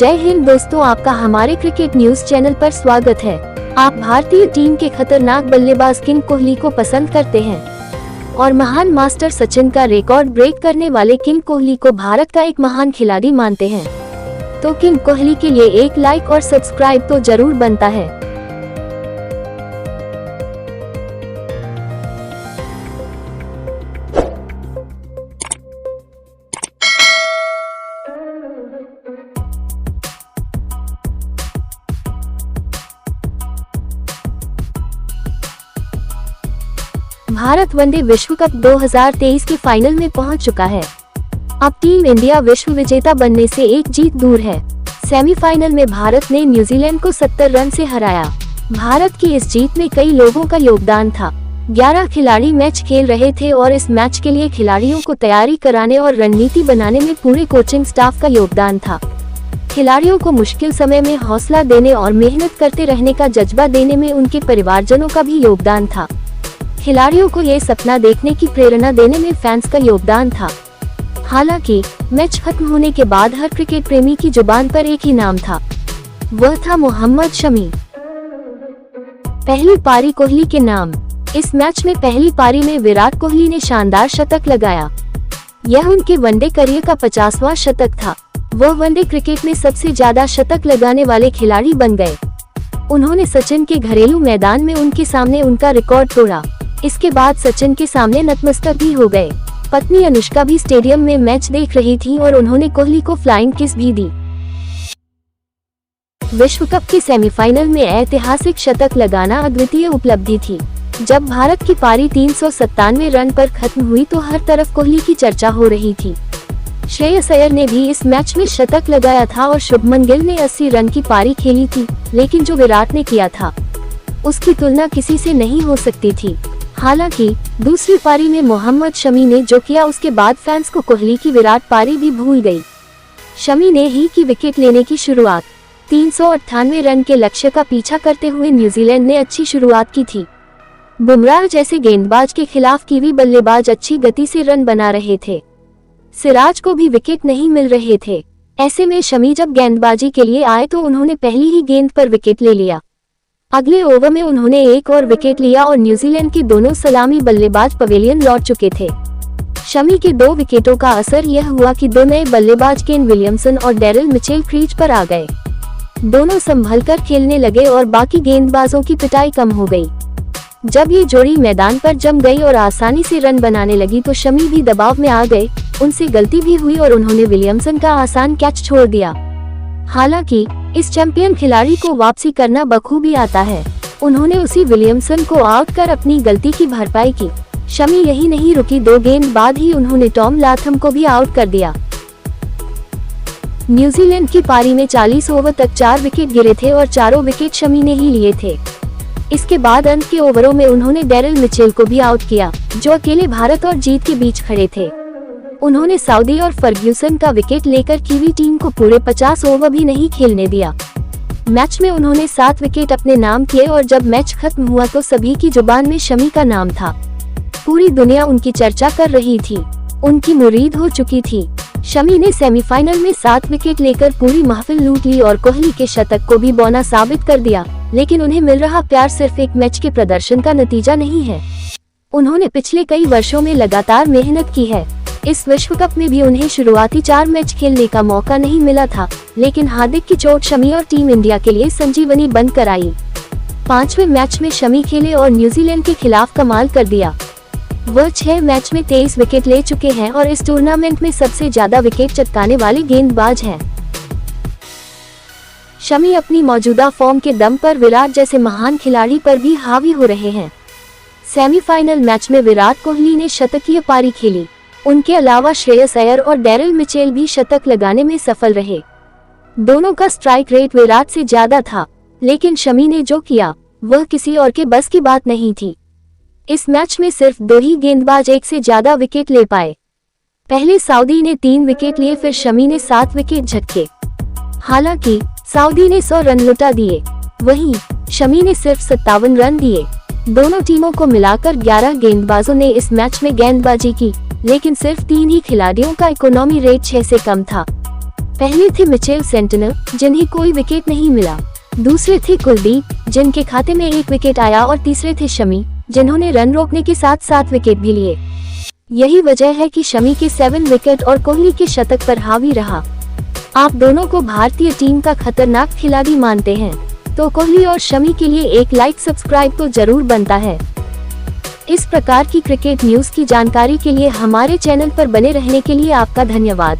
जय हिंद दोस्तों, आपका हमारे क्रिकेट न्यूज चैनल पर स्वागत है। आप भारतीय टीम के खतरनाक बल्लेबाज किंग कोहली को पसंद करते हैं और महान मास्टर सचिन का रिकॉर्ड ब्रेक करने वाले किंग कोहली को भारत का एक महान खिलाड़ी मानते हैं, तो किंग कोहली के लिए एक लाइक और सब्सक्राइब तो जरूर बनता है। भारत वनडे विश्व कप 2023 के फाइनल में पहुंच चुका है। अब टीम इंडिया विश्व विजेता बनने से एक जीत दूर है। सेमीफाइनल में भारत ने न्यूजीलैंड को 70 रन से हराया। भारत की इस जीत में कई लोगों का योगदान था। 11 खिलाड़ी मैच खेल रहे थे और इस मैच के लिए खिलाड़ियों को तैयारी कराने और रणनीति बनाने में पूरे कोचिंग स्टाफ का योगदान था। खिलाड़ियों को मुश्किल समय में हौसला देने और मेहनत करते रहने का जज्बा देने में उनके परिवारजनों का भी योगदान था। खिलाड़ियों को ये सपना देखने की प्रेरणा देने में फैंस का योगदान था। हालांकि मैच खत्म होने के बाद हर क्रिकेट प्रेमी की जुबान पर एक ही नाम था, वह था मोहम्मद शमी। पहली पारी कोहली के नाम। इस मैच में पहली पारी में विराट कोहली ने शानदार शतक लगाया। यह उनके वनडे करियर का 50वां शतक था। वह वनडे क्रिकेट में सबसे ज्यादा शतक लगाने वाले खिलाड़ी बन गए। उन्होंने सचिन के घरेलू मैदान में उनके सामने उनका रिकॉर्ड तोड़ा। इसके बाद सचिन के सामने नतमस्तक भी हो गए। पत्नी अनुष्का भी स्टेडियम में मैच देख रही थी और उन्होंने कोहली को फ्लाइंग किस भी दी। विश्व कप के सेमीफाइनल में ऐतिहासिक शतक लगाना अद्वितीय उपलब्धि थी। जब भारत की पारी 397 रन पर खत्म हुई तो हर तरफ कोहली की चर्चा हो रही थी। श्रेयस अय्यर ने भी इस मैच में शतक लगाया था और शुभमन गिल ने 80 रन की पारी खेली थी, लेकिन जो विराट ने किया था उसकी तुलना किसी से नहीं हो सकती थी। हालांकि दूसरी पारी में मोहम्मद शमी ने जो किया उसके बाद फैंस को कोहली की विराट पारी भी भूल गई। शमी ने ही की विकेट लेने की शुरुआत। 398 रन के लक्ष्य का पीछा करते हुए न्यूजीलैंड ने अच्छी शुरुआत की थी। बुमराह जैसे गेंदबाज के खिलाफ कीवी बल्लेबाज अच्छी गति से रन बना रहे थे। सिराज को भी विकेट नहीं मिल रहे थे। ऐसे में शमी जब गेंदबाजी के लिए आए तो उन्होंने पहली ही गेंद पर विकेट ले लिया। अगले ओवर में उन्होंने एक और विकेट लिया और न्यूजीलैंड के दोनों सलामी बल्लेबाज पवेलियन लौट चुके थे। शमी के 2 विकेटों का असर यह हुआ कि 2 नए बल्लेबाज केन विलियमसन और डेरिल मिचेल क्रीज पर आ गए। दोनों संभलकर खेलने लगे और बाकी गेंदबाजों की पिटाई कम हो गई। जब ये जोड़ी मैदान पर जम गई और आसानी से रन बनाने लगी तो शमी भी दबाव में आ गए। उनसे गलती भी हुई और उन्होंने विलियमसन का आसान कैच छोड़ दिया। हालांकि इस चैंपियन खिलाड़ी को वापसी करना बखूबी आता है। उन्होंने उसी विलियमसन को आउट कर अपनी गलती की भरपाई की। शमी यही नहीं रुकी, 2 गेंद बाद ही उन्होंने टॉम लाथम को भी आउट कर दिया। न्यूजीलैंड की पारी में 40 ओवर तक 4 विकेट गिरे थे और चारों विकेट शमी ने ही लिए थे। इसके बाद अंत के ओवरों में उन्होंने डेरिल मिचेल को भी आउट किया, जो अकेले भारत और जीत के बीच खड़े थे। उन्होंने साउदी और फर्ग्यूसन का विकेट लेकर कीवी टीम को पूरे 50 ओवर भी नहीं खेलने दिया। मैच में उन्होंने 7 विकेट अपने नाम किए और जब मैच खत्म हुआ तो सभी की जुबान में शमी का नाम था। पूरी दुनिया उनकी चर्चा कर रही थी, उनकी मुरीद हो चुकी थी। शमी ने सेमीफाइनल में 7 विकेट लेकर पूरी महफिल लूट ली और कोहली के शतक को भी बौना साबित कर दिया। लेकिन उन्हें मिल रहा प्यार सिर्फ एक मैच के प्रदर्शन का नतीजा नहीं है। उन्होंने पिछले कई वर्षों में लगातार मेहनत की है। इस विश्व कप में भी उन्हें शुरुआती 4 मैच खेलने का मौका नहीं मिला था, लेकिन हार्दिक की चोट शमी और टीम इंडिया के लिए संजीवनी बनकर आई। 5वें मैच में शमी खेले और न्यूजीलैंड के खिलाफ कमाल कर दिया। वह 6 मैच में 23 विकेट ले चुके हैं और इस टूर्नामेंट में सबसे ज्यादा विकेट चटकाने वाले गेंदबाज हैं। शमी अपनी मौजूदा फॉर्म के दम पर विराट जैसे महान खिलाड़ी पर भी हावी हो रहे हैं। सेमीफाइनल मैच में विराट कोहली ने शतकीय पारी खेली। उनके अलावा श्रेयस अय्यर और डेरिल मिचेल भी शतक लगाने में सफल रहे। दोनों का स्ट्राइक रेट विराट से ज्यादा था, लेकिन शमी ने जो किया वह किसी और के बस की बात नहीं थी। इस मैच में सिर्फ 2 ही गेंदबाज एक से ज्यादा विकेट ले पाए। पहले सऊदी ने 3 विकेट लिए, फिर शमी ने 7 विकेट झटके। हालांकि सऊदी ने 100 रन लुटा दिए, वहीं शमी ने सिर्फ 57 रन दिए। दोनों टीमों को मिलाकर 11 गेंदबाजों ने इस मैच में गेंदबाजी की, लेकिन सिर्फ 3 ही खिलाड़ियों का इकोनॉमी रेट 6 से कम था। पहले थे मिचेल सेंटनर, जिन्हें कोई विकेट नहीं मिला। दूसरे थे कुलदीप, जिनके खाते में 1 विकेट आया, और तीसरे थे शमी, जिन्होंने रन रोकने के साथ 7 विकेट भी लिए। यही वजह है कि शमी के 7 विकेट और कोहली के शतक पर हावी रहा। आप दोनों को भारतीय टीम का खतरनाक खिलाड़ी मानते हैं, तो कोहली और शमी के लिए एक लाइक सब्सक्राइब तो जरूर बनता है। इस प्रकार की क्रिकेट न्यूज की जानकारी के लिए हमारे चैनल पर बने रहने के लिए आपका धन्यवाद।